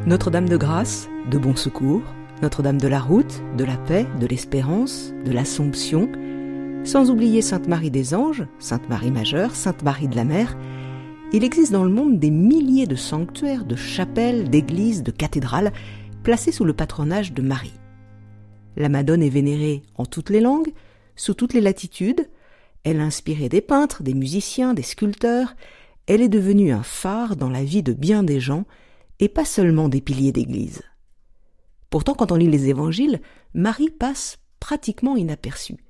Notre-Dame de Grâce, de Bon Secours, Notre-Dame de la Route, de la Paix, de l'Espérance, de l'Assomption, sans oublier Sainte-Marie des Anges, Sainte-Marie Majeure, Sainte-Marie de la Mer. Il existe dans le monde des milliers de sanctuaires, de chapelles, d'églises, de cathédrales, placées sous le patronage de Marie. La Madone est vénérée en toutes les langues, sous toutes les latitudes. Elle a inspiré des peintres, des musiciens, des sculpteurs. Elle est devenue un phare dans la vie de bien des gens, et pas seulement des piliers d'église. Pourtant, quand on lit les évangiles, Marie passe pratiquement inaperçue.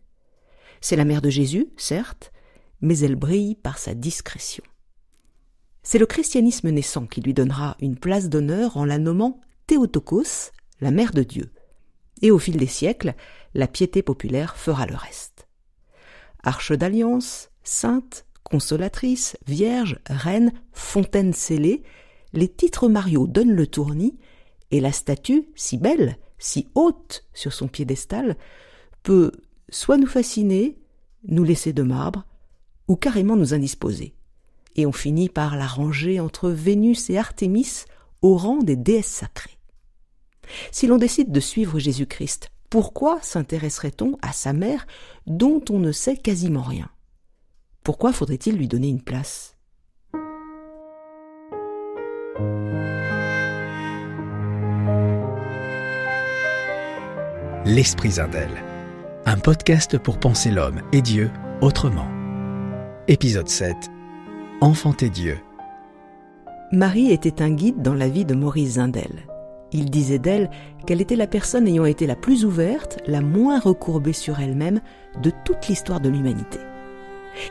C'est la mère de Jésus, certes, mais elle brille par sa discrétion. C'est le christianisme naissant qui lui donnera une place d'honneur en la nommant Théotokos, la mère de Dieu. Et au fil des siècles, la piété populaire fera le reste. Arche d'alliance, sainte, consolatrice, vierge, reine, fontaine scellée, les titres mariaux donnent le tournis, et la statue, si belle, si haute sur son piédestal, peut soit nous fasciner, nous laisser de marbre, ou carrément nous indisposer. Et on finit par la ranger entre Vénus et Artémis au rang des déesses sacrées. Si l'on décide de suivre Jésus-Christ, pourquoi s'intéresserait-on à sa mère dont on ne sait quasiment rien ? Pourquoi faudrait-il lui donner une place ? L'Esprit Zindel, un podcast pour penser l'homme et Dieu autrement. Épisode 7. Enfanter Dieu. Marie était un guide dans la vie de Maurice Zindel. Il disait d'elle qu'elle était la personne ayant été la plus ouverte, la moins recourbée sur elle-même de toute l'histoire de l'humanité.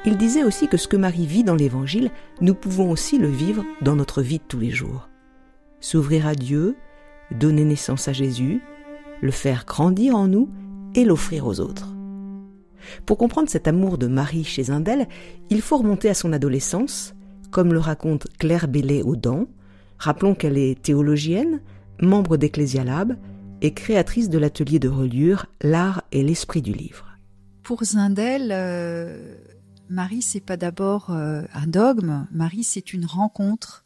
Il disait aussi que ce que Marie vit dans l'Évangile, nous pouvons aussi le vivre dans notre vie de tous les jours. S'ouvrir à Dieu, donner naissance à Jésus, le faire grandir en nous et l'offrir aux autres. Pour comprendre cet amour de Marie chez Zindel, il faut remonter à son adolescence, comme le raconte Claire Bellay-Audan. Rappelons qu'elle est théologienne, membre d'Ecclésialab et créatrice de l'atelier de reliure L'art et l'esprit du livre. Pour Zindel, Marie, c'est pas d'abord un dogme. Marie, c'est une rencontre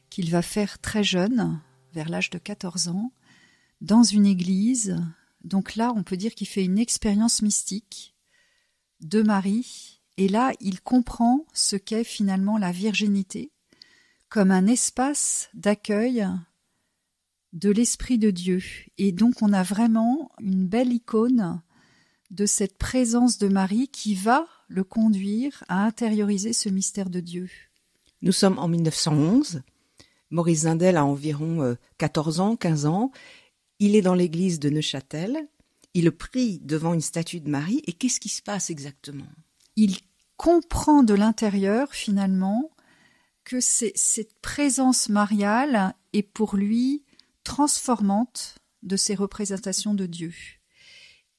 qu'il va faire très jeune, vers l'âge de 14 ans, dans une église. Donc là, on peut dire qu'il fait une expérience mystique de Marie. Et là, il comprend ce qu'est finalement la virginité comme un espace d'accueil de l'Esprit de Dieu. Et donc, on a vraiment une belle icône de cette présence de Marie qui va le conduire à intérioriser ce mystère de Dieu. Nous sommes en 1911. Maurice Zindel a environ 14 ans, 15 ans. Il est dans l'église de Neuchâtel, il prie devant une statue de Marie, et qu'est-ce qui se passe exactement ? Il comprend de l'intérieur, finalement, que cette présence mariale est pour lui transformante de ses représentations de Dieu.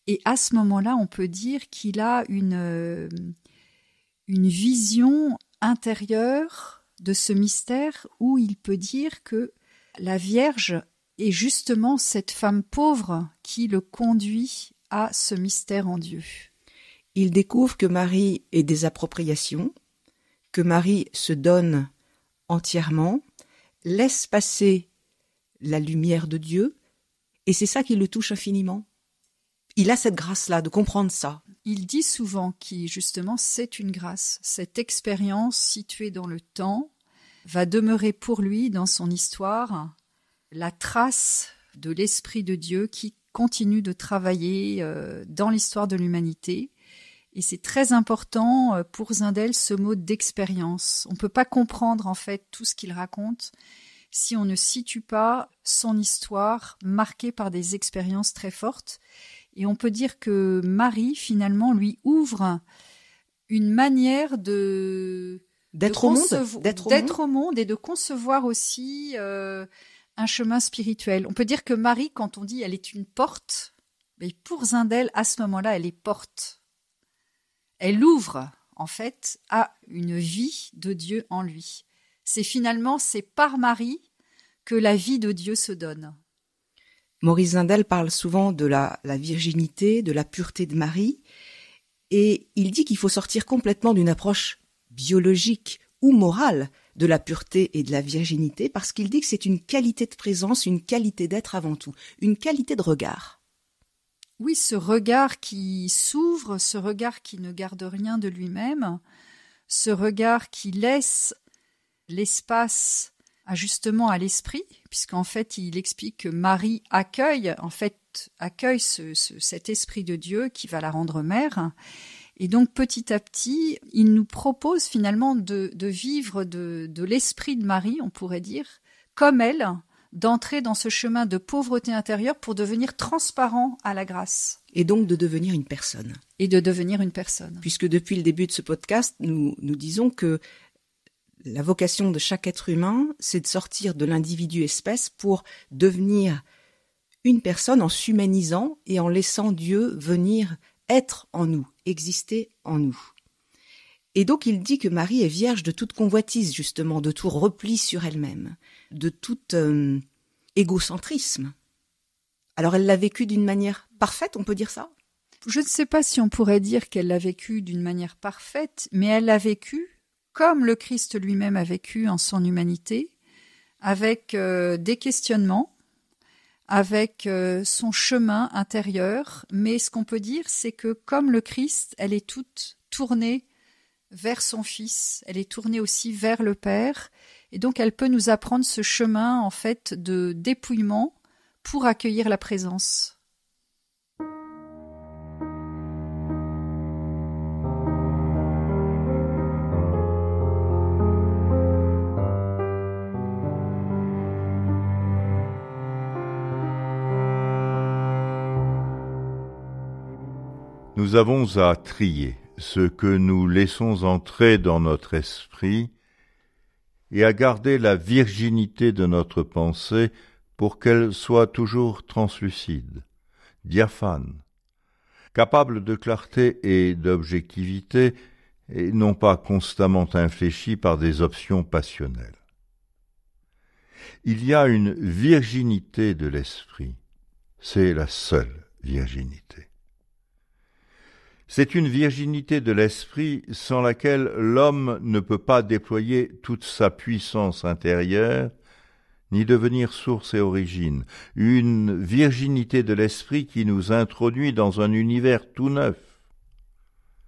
Et à ce moment-là, on peut dire qu'il a une vision intérieure de ce mystère où il peut dire que la Vierge est justement cette femme pauvre qui le conduit à ce mystère en Dieu. Il découvre que Marie est des appropriations, que Marie se donne entièrement, laisse passer la lumière de Dieu, et c'est ça qui le touche infiniment. Il a cette grâce-là, de comprendre ça. Il dit souvent que justement c'est une grâce. Cette expérience située dans le temps va demeurer pour lui, dans son histoire, la trace de l'Esprit de Dieu qui continue de travailler dans l'histoire de l'humanité. Et c'est très important pour Zindel ce mot d'expérience. On ne peut pas comprendre en fait tout ce qu'il raconte si on ne situe pas son histoire marquée par des expériences très fortes. Et on peut dire que Marie, finalement, lui ouvre une manière d'être au monde et de concevoir aussi un chemin spirituel. On peut dire que Marie, quand on dit elle est une porte, mais pour Zindel, à ce moment-là, elle est porte. Elle ouvre, en fait, à une vie de Dieu en lui. C'est par Marie que la vie de Dieu se donne. Maurice Zindel parle souvent de la virginité, de la pureté de Marie, et il dit qu'il faut sortir complètement d'une approche biologique ou morale de la pureté et de la virginité, parce qu'il dit que c'est une qualité de présence, une qualité d'être avant tout, une qualité de regard. Oui, ce regard qui s'ouvre, ce regard qui ne garde rien de lui-même, ce regard qui laisse l'espace justement à l'esprit, puisqu'en fait il explique que Marie accueille cet esprit de Dieu qui va la rendre mère. Et donc petit à petit, il nous propose finalement de vivre de l'esprit de Marie, on pourrait dire, comme elle, d'entrer dans ce chemin de pauvreté intérieure pour devenir transparent à la grâce. Et donc de devenir une personne. Puisque depuis le début de ce podcast, nous disons que la vocation de chaque être humain, c'est de sortir de l'individu espèce pour devenir une personne en s'humanisant et en laissant Dieu venir être en nous, exister en nous. Et donc il dit que Marie est vierge de toute convoitise, justement, de tout repli sur elle-même, de tout égocentrisme. Alors elle l'a vécu d'une manière parfaite, on peut dire ça ? Je ne sais pas si on pourrait dire qu'elle l'a vécu d'une manière parfaite, mais elle l'a vécu comme le Christ lui-même a vécu en son humanité, avec des questionnements, avec son chemin intérieur. Mais ce qu'on peut dire, c'est que comme le Christ, elle est toute tournée vers son Fils, elle est tournée aussi vers le Père, et donc elle peut nous apprendre ce chemin en fait de dépouillement pour accueillir la présence. Nous avons à trier ce que nous laissons entrer dans notre esprit et à garder la virginité de notre pensée pour qu'elle soit toujours translucide, diaphane, capable de clarté et d'objectivité et non pas constamment infléchie par des options passionnelles. Il y a une virginité de l'esprit, c'est la seule virginité. C'est une virginité de l'esprit sans laquelle l'homme ne peut pas déployer toute sa puissance intérieure, ni devenir source et origine. Une virginité de l'esprit qui nous introduit dans un univers tout neuf.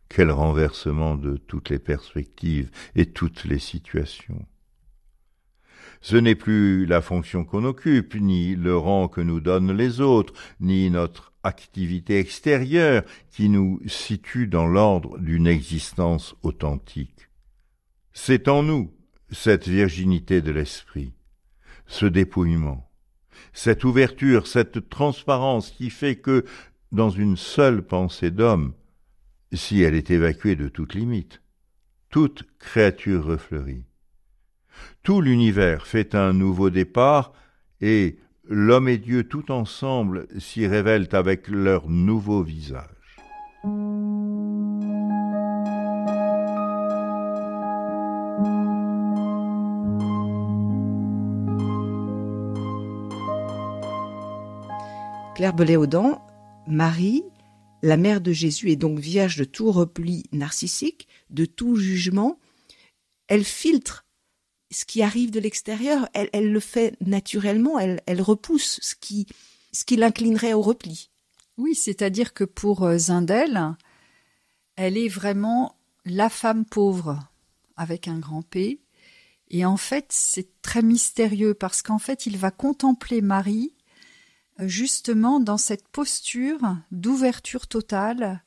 Quel renversement de toutes les perspectives et toutes les situations. Ce n'est plus la fonction qu'on occupe, ni le rang que nous donnent les autres, ni notre activité extérieure qui nous situe dans l'ordre d'une existence authentique. C'est en nous, cette virginité de l'esprit, ce dépouillement, cette ouverture, cette transparence qui fait que, dans une seule pensée d'homme, si elle est évacuée de toute limite, toute créature refleurit. Tout l'univers fait un nouveau départ et l'homme et Dieu tout ensemble s'y révèlent avec leur nouveau visage. Claire Bellet-Audan, Marie, la mère de Jésus, est donc vierge de tout repli narcissique, de tout jugement. Elle filtre ce qui arrive de l'extérieur, elle le fait naturellement, elle repousse ce qui l'inclinerait au repli. Oui, c'est-à-dire que pour Zindel, elle est vraiment la femme pauvre, avec un grand P. Et en fait, c'est très mystérieux, parce qu'en fait, il va contempler Marie, justement dans cette posture d'ouverture totale,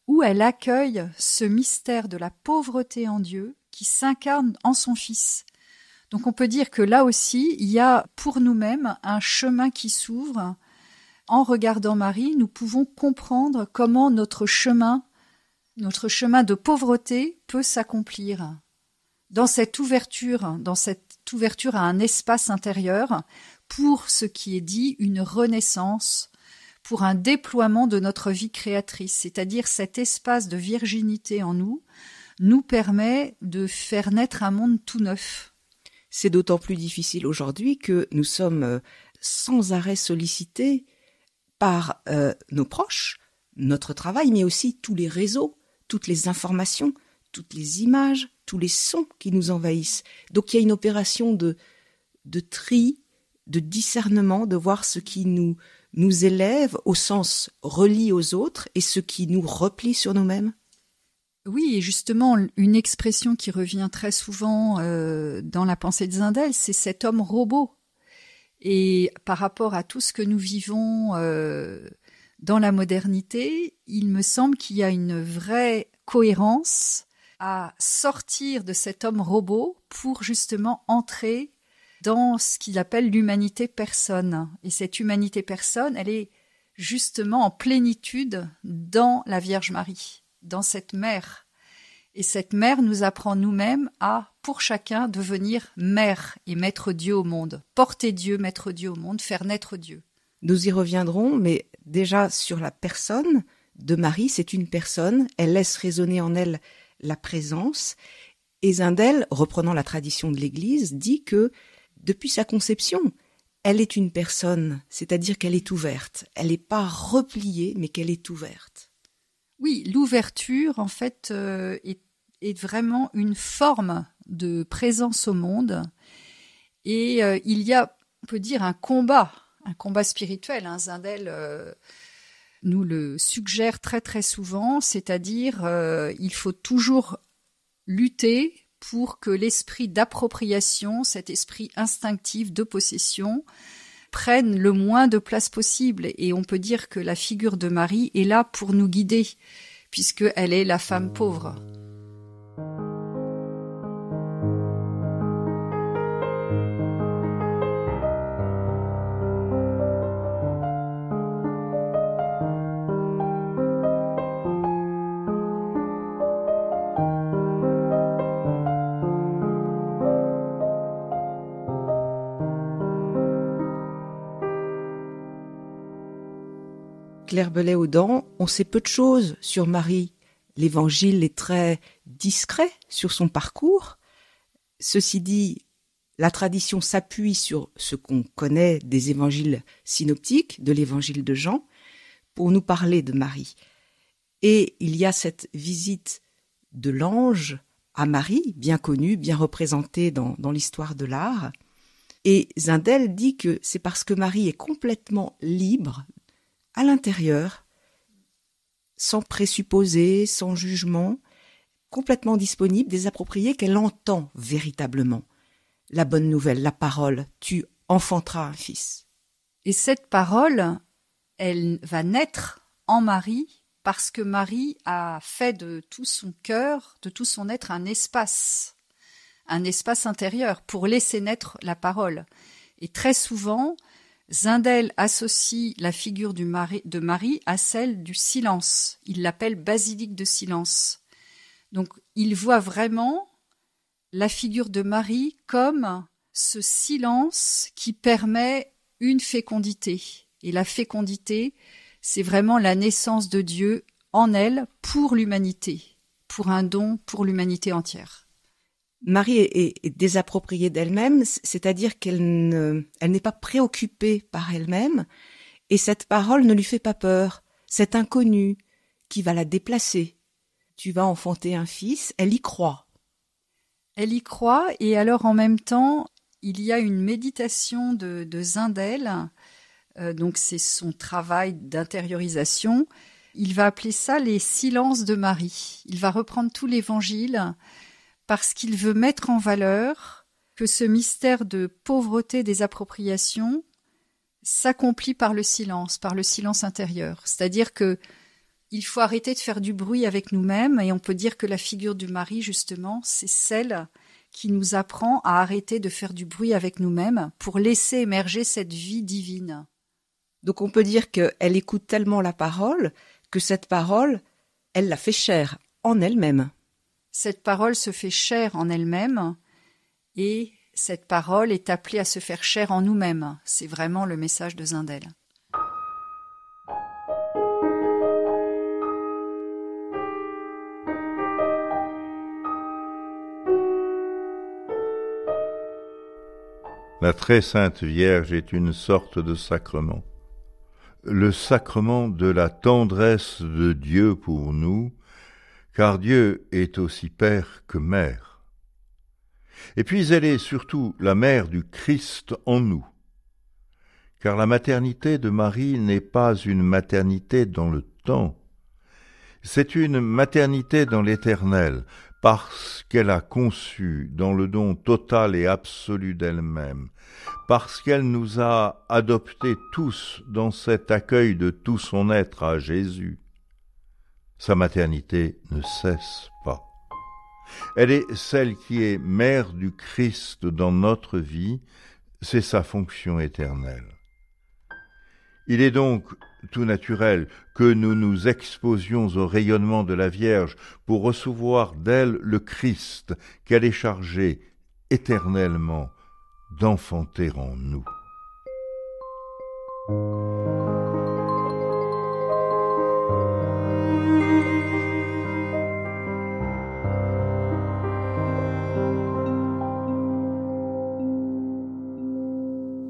où elle accueille ce mystère de la pauvreté en Dieu, qui s'incarne en son Fils. Donc on peut dire que là aussi, il y a pour nous-mêmes un chemin qui s'ouvre. En regardant Marie, nous pouvons comprendre comment notre chemin de pauvreté peut s'accomplir. Dans cette ouverture à un espace intérieur, pour ce qui est dit une renaissance, pour un déploiement de notre vie créatrice, c'est-à-dire cet espace de virginité en nous permet de faire naître un monde tout neuf. C'est d'autant plus difficile aujourd'hui que nous sommes sans arrêt sollicités par nos proches, notre travail, mais aussi tous les réseaux, toutes les informations, toutes les images, tous les sons qui nous envahissent. Donc il y a une opération de tri, de discernement, de voir ce qui nous élève au sens relie aux autres et ce qui nous replie sur nous-mêmes. Oui, et justement, une expression qui revient très souvent dans la pensée de Zindel, c'est cet homme robot. Et par rapport à tout ce que nous vivons dans la modernité, il me semble qu'il y a une vraie cohérence à sortir de cet homme robot pour justement entrer dans ce qu'il appelle l'humanité personne. Et cette humanité personne, elle est justement en plénitude dans la Vierge Marie, dans cette mère. Et cette mère nous apprend nous-mêmes à, pour chacun, devenir mère et mettre Dieu au monde. Porter Dieu, mettre Dieu au monde, faire naître Dieu. Nous y reviendrons, mais déjà sur la personne de Marie, c'est une personne, elle laisse résonner en elle la présence. Et Zindel, reprenant la tradition de l'Église, dit que depuis sa conception, elle est une personne, c'est-à-dire qu'elle est ouverte. Elle n'est pas repliée, mais qu'elle est ouverte. Oui, l'ouverture, en fait, est vraiment une forme de présence au monde. Et il y a, on peut dire, un combat spirituel. Zindel nous le suggère très très souvent, c'est-à-dire il faut toujours lutter pour que l'esprit d'appropriation, cet esprit instinctif de possession, prenne le moins de place possible. Et on peut dire que la figure de Marie est là pour nous guider, puisqu'elle est la femme pauvre. Claire Bellet-Audan, on sait peu de choses sur Marie. L'Évangile est très discret sur son parcours. Ceci dit, la tradition s'appuie sur ce qu'on connaît des évangiles synoptiques, de l'Évangile de Jean, pour nous parler de Marie. Et il y a cette visite de l'ange à Marie, bien connue, bien représentée dans l'histoire de l'art. Et Zindel dit que c'est parce que Marie est complètement libre à l'intérieur, sans présupposés, sans jugement, complètement disponible, désappropriée, qu'elle entend véritablement la bonne nouvelle, la parole, tu enfanteras un fils. Et cette parole, elle va naître en Marie parce que Marie a fait de tout son cœur, de tout son être, un espace intérieur pour laisser naître la parole. Et très souvent, Zindel associe la figure de Marie à celle du silence. Il l'appelle basilique de silence. Donc, il voit vraiment la figure de Marie comme ce silence qui permet une fécondité. Et la fécondité, c'est vraiment la naissance de Dieu en elle pour l'humanité, pour un don pour l'humanité entière. Marie est désappropriée d'elle-même, c'est-à-dire qu'elle n'est pas préoccupée par elle-même, et cette parole ne lui fait pas peur. Cet inconnu qui va la déplacer. Tu vas enfanter un fils, elle y croit. Elle y croit, et alors en même temps, il y a une méditation de Zindel, donc c'est son travail d'intériorisation. Il va appeler ça les silences de Marie. Il va reprendre tout l'Évangile, parce qu'il veut mettre en valeur que ce mystère de pauvreté des appropriations s'accomplit par le silence intérieur. C'est-à-dire que il faut arrêter de faire du bruit avec nous-mêmes, et on peut dire que la figure de Marie, justement, c'est celle qui nous apprend à arrêter de faire du bruit avec nous-mêmes pour laisser émerger cette vie divine. Donc on peut dire qu'elle écoute tellement la parole que cette parole, elle la fait chair en elle-même. Cette parole se fait chair en elle-même et cette parole est appelée à se faire chair en nous-mêmes. C'est vraiment le message de Zindel. La très sainte Vierge est une sorte de sacrement. Le sacrement de la tendresse de Dieu pour nous, car Dieu est aussi Père que Mère. Et puis elle est surtout la mère du Christ en nous, car la maternité de Marie n'est pas une maternité dans le temps, c'est une maternité dans l'éternel, parce qu'elle a conçu dans le don total et absolu d'elle-même, parce qu'elle nous a adoptés tous dans cet accueil de tout son être à Jésus. Sa maternité ne cesse pas. Elle est celle qui est mère du Christ dans notre vie, c'est sa fonction éternelle. Il est donc tout naturel que nous nous exposions au rayonnement de la Vierge pour recevoir d'elle le Christ qu'elle est chargée éternellement d'enfanter en nous.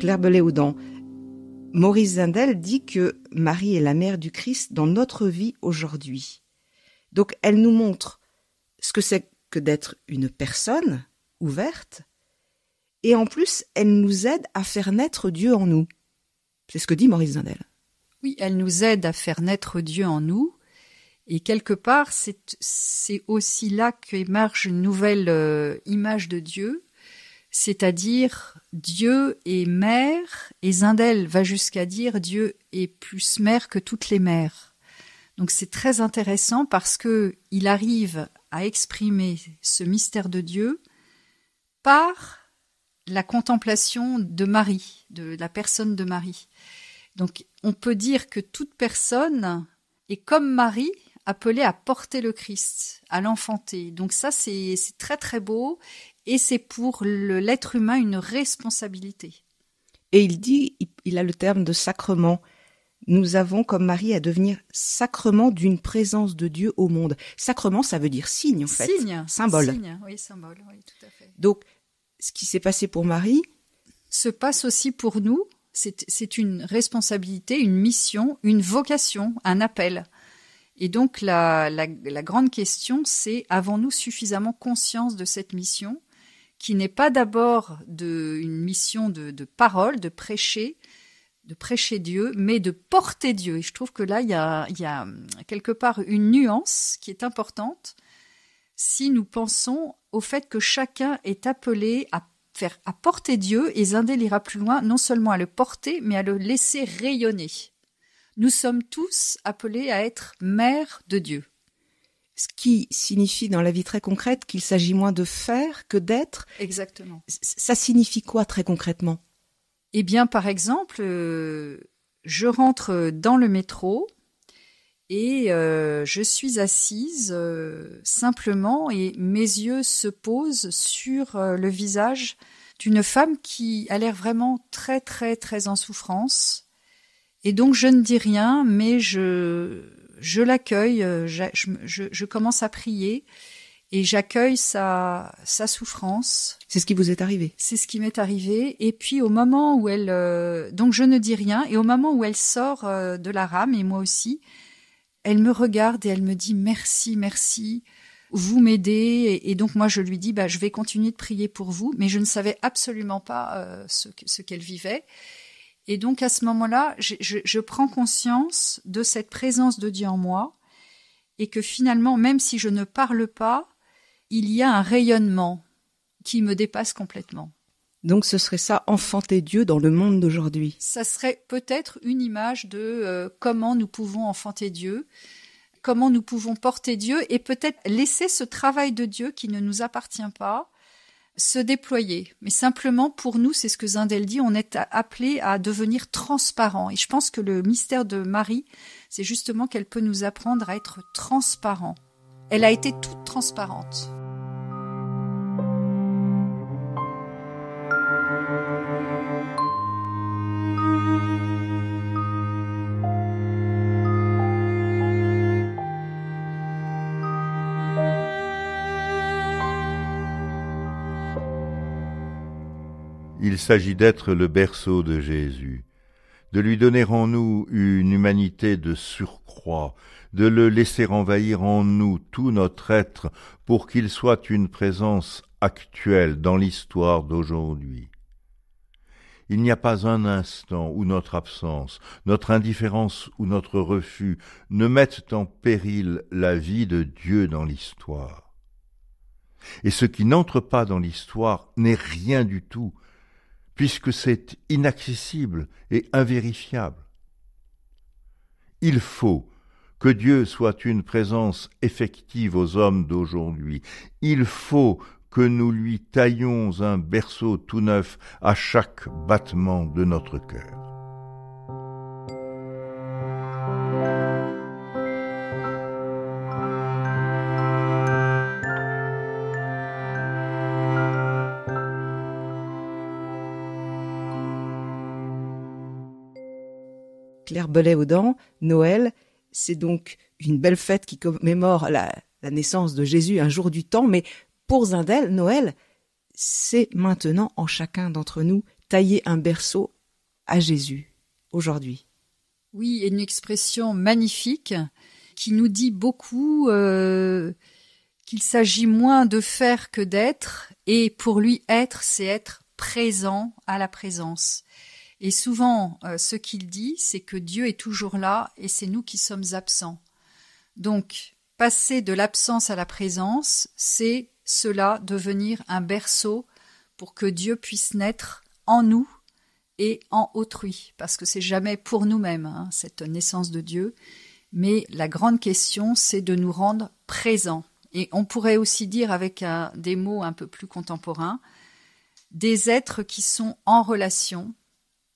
Claire Bellet-Houdan, Maurice Zindel dit que Marie est la mère du Christ dans notre vie aujourd'hui. Donc elle nous montre ce que c'est que d'être une personne ouverte, et en plus elle nous aide à faire naître Dieu en nous. C'est ce que dit Maurice Zindel. Oui, elle nous aide à faire naître Dieu en nous, et quelque part c'est aussi là qu'émerge une nouvelle image de Dieu, c'est-à-dire Dieu est mère, et Zindel va jusqu'à dire Dieu est plus mère que toutes les mères. Donc c'est très intéressant parce que il arrive à exprimer ce mystère de Dieu par la contemplation de Marie, de la personne de Marie. Donc on peut dire que toute personne est comme Marie, appelée à porter le Christ, à l'enfanter. Donc ça c'est très très beau. Et c'est pour l'être humain une responsabilité. Et il dit, il a le terme de sacrement. Nous avons, comme Marie, à devenir sacrement d'une présence de Dieu au monde. Sacrement, ça veut dire signe, en fait. Signe. Symbole. Signe, oui, symbole, oui, tout à fait. Donc, ce qui s'est passé pour Marie se passe aussi pour nous. C'est une responsabilité, une mission, une vocation, un appel. Et donc, la grande question, c'est avons-nous suffisamment conscience de cette mission qui n'est pas d'abord une mission de parole, de prêcher Dieu, mais de porter Dieu. Et je trouve que là, il y a quelque part une nuance qui est importante si nous pensons au fait que chacun est appelé à porter Dieu, et Zindel ira plus loin, non seulement à le porter, mais à le laisser rayonner. Nous sommes tous appelés à être mères de Dieu. Ce qui signifie dans la vie très concrète qu'il s'agit moins de faire que d'être. Exactement. Ça signifie quoi très concrètement ? Eh bien, par exemple, je rentre dans le métro et je suis assise simplement et mes yeux se posent sur le visage d'une femme qui a l'air vraiment très, très, très en souffrance. Et donc, je ne dis rien, mais je l'accueille, je commence à prier et j'accueille sa souffrance. C'est ce qui vous est arrivé ? C'est ce qui m'est arrivé. Et puis au moment où donc je ne dis rien, et au moment où elle sort de la rame, et moi aussi, elle me regarde et elle me dit merci, merci, vous m'aidez. Et donc moi je lui dis je vais continuer de prier pour vous, mais je ne savais absolument pas ce qu'elle vivait. Et donc à ce moment-là, je prends conscience de cette présence de Dieu en moi et que finalement, même si je ne parle pas, il y a un rayonnement qui me dépasse complètement. Donc ce serait ça, enfanter Dieu dans le monde d'aujourd'hui. Ça serait peut-être une image de comment nous pouvons enfanter Dieu, comment nous pouvons porter Dieu et peut-être laisser ce travail de Dieu qui ne nous appartient pas se déployer. Mais simplement, pour nous, c'est ce que Zindel dit, on est appelé à devenir transparent. Et je pense que le mystère de Marie, c'est justement qu'elle peut nous apprendre à être transparent. Elle a été toute transparente. Il s'agit d'être le berceau de Jésus, de lui donner en nous une humanité de surcroît, de le laisser envahir en nous tout notre être pour qu'il soit une présence actuelle dans l'histoire d'aujourd'hui. Il n'y a pas un instant où notre absence, notre indifférence ou notre refus ne mettent en péril la vie de Dieu dans l'histoire. Et ce qui n'entre pas dans l'histoire n'est rien du tout, puisque c'est inaccessible et invérifiable. Il faut que Dieu soit une présence effective aux hommes d'aujourd'hui. Il faut que nous lui taillions un berceau tout neuf à chaque battement de notre cœur. Claire Bellet-Audin, Noël, c'est donc une belle fête qui commémore la naissance de Jésus, un jour du temps, mais pour Zindel, Noël, c'est maintenant en chacun d'entre nous tailler un berceau à Jésus, aujourd'hui. Oui, une expression magnifique qui nous dit beaucoup qu'il s'agit moins de faire que d'être, et pour lui, être, c'est être présent à la présence. Et souvent, ce qu'il dit, c'est que Dieu est toujours là et c'est nous qui sommes absents. Donc, passer de l'absence à la présence, c'est cela devenir un berceau pour que Dieu puisse naître en nous et en autrui. Parce que c'est jamais pour nous-mêmes, cette naissance de Dieu. Mais la grande question, c'est de nous rendre présents. Et on pourrait aussi dire avec des mots un peu plus contemporains, des êtres qui sont en relation,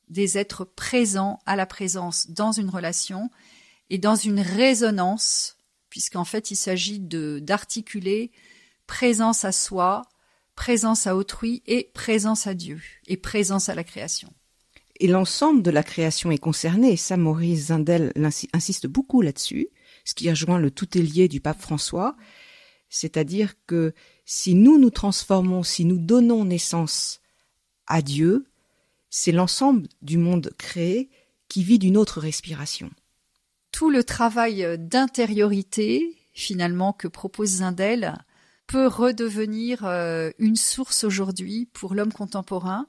des êtres présents à la présence dans une relation et dans une résonance, puisqu'en fait il s'agit d'articuler présence à soi, présence à autrui et présence à Dieu et présence à la création. Et l'ensemble de la création est concerné, et ça Maurice Zindel insiste beaucoup là-dessus, ce qui rejoint le tout est lié du pape François, c'est-à-dire que si nous nous transformons, si nous donnons naissance à Dieu, c'est l'ensemble du monde créé qui vit d'une autre respiration. Tout le travail d'intériorité, finalement, que propose Zindel, peut redevenir une source aujourd'hui pour l'homme contemporain.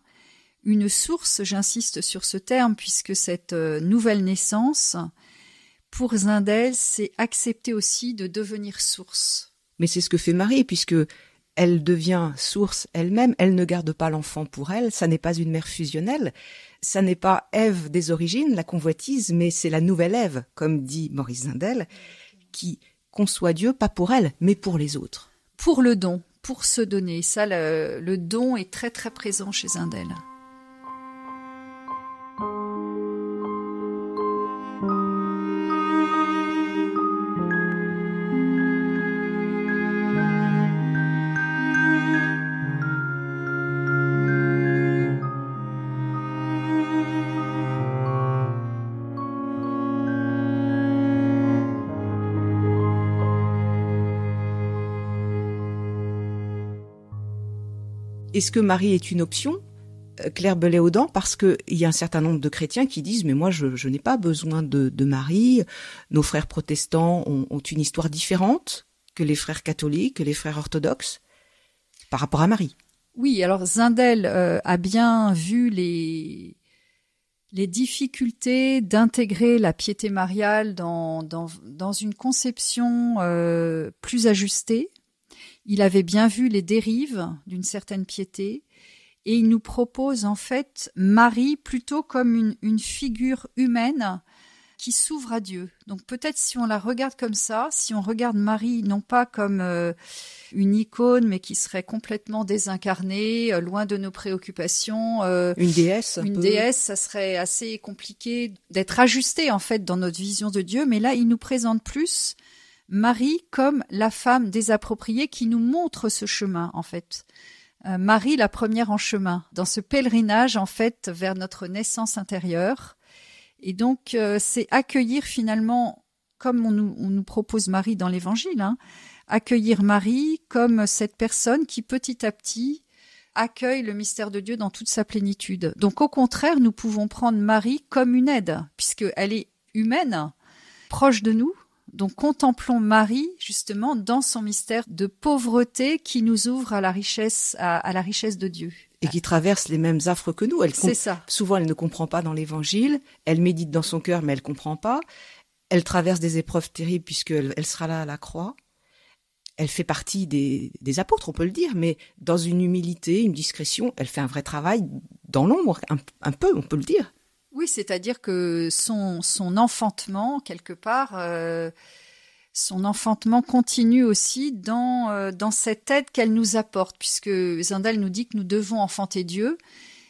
Une source, j'insiste sur ce terme, puisque cette nouvelle naissance, pour Zindel, c'est accepter aussi de devenir source. Mais c'est ce que fait Marie, puisque elle devient source elle-même, elle ne garde pas l'enfant pour elle, ça n'est pas une mère fusionnelle, ça n'est pas Ève des origines, la convoitise, mais c'est la nouvelle Ève, comme dit Maurice Zindel, qui conçoit Dieu pas pour elle, mais pour les autres. Pour le don, pour se donner, ça le don est très très présent chez Zindel. Est-ce que Marie est une option, Claire Bellet-Audin, parce qu'il y a un certain nombre de chrétiens qui disent « mais moi je n'ai pas besoin de Marie, nos frères protestants ont une histoire différente que les frères catholiques, que les frères orthodoxes, par rapport à Marie ». Oui, alors Zindel a bien vu les difficultés d'intégrer la piété mariale dans une conception plus ajustée. Il avait bien vu les dérives d'une certaine piété et il nous propose en fait Marie plutôt comme une figure humaine qui s'ouvre à Dieu. Donc peut-être si on la regarde comme ça, si on regarde Marie non pas comme une icône mais qui serait complètement désincarnée, loin de nos préoccupations. Une déesse. Une déesse, ça serait assez compliqué d'être ajusté en fait dans notre vision de Dieu. Mais là, il nous présente plus Marie comme la femme désappropriée qui nous montre ce chemin, en fait. Marie, la première en chemin, dans ce pèlerinage, en fait, vers notre naissance intérieure. Et donc, c'est accueillir finalement, comme on nous propose Marie dans l'Évangile, accueillir Marie comme cette personne qui, petit à petit, accueille le mystère de Dieu dans toute sa plénitude. Donc au contraire, nous pouvons prendre Marie comme une aide, puisqu'elle est humaine, proche de nous. Donc contemplons Marie justement dans son mystère de pauvreté qui nous ouvre à la richesse de Dieu. Et qui traverse les mêmes affres que nous. C'est ça. Souvent, elle ne comprend pas dans l'Évangile. Elle médite dans son cœur, mais elle comprend pas. Elle traverse des épreuves terribles puisqu'elle sera là à la croix. Elle fait partie des apôtres, on peut le dire, mais dans une humilité, une discrétion, elle fait un vrai travail dans l'ombre, un peu, on peut le dire. Oui, c'est-à-dire que son enfantement, quelque part, son enfantement continue aussi dans cette aide qu'elle nous apporte, puisque Zindel nous dit que nous devons enfanter Dieu.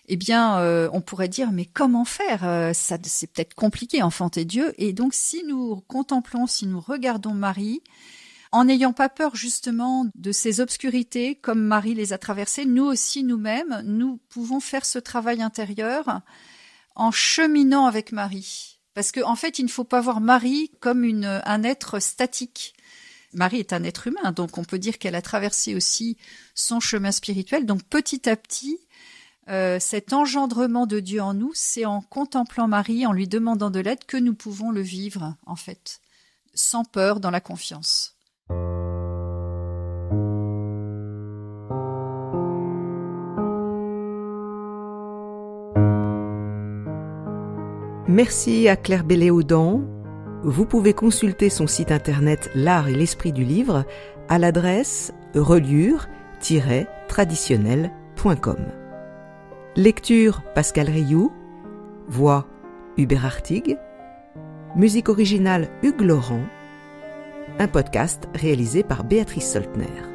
Eh bien, on pourrait dire, mais comment faire ? Ça, c'est peut-être compliqué, enfanter Dieu. Et donc, si nous contemplons, si nous regardons Marie, en n'ayant pas peur justement de ces obscurités, comme Marie les a traversées, nous aussi, nous-mêmes, nous pouvons faire ce travail intérieur en cheminant avec Marie. Parce qu'en fait, il ne faut pas voir Marie comme un être statique. Marie est un être humain, donc on peut dire qu'elle a traversé aussi son chemin spirituel. Donc petit à petit, cet engendrement de Dieu en nous, c'est en contemplant Marie, en lui demandant de l'aide, que nous pouvons le vivre, en fait, sans peur, dans la confiance. Merci à Claire Bellé-Audan. Vous pouvez consulter son site internet L'Art et l'Esprit du Livre à l'adresse reliure-traditionnel.com. Lecture Pascal Rioux. Voix Hubert Artigue. Musique originale Hugues Laurent. Un podcast réalisé par Béatrice Soltner.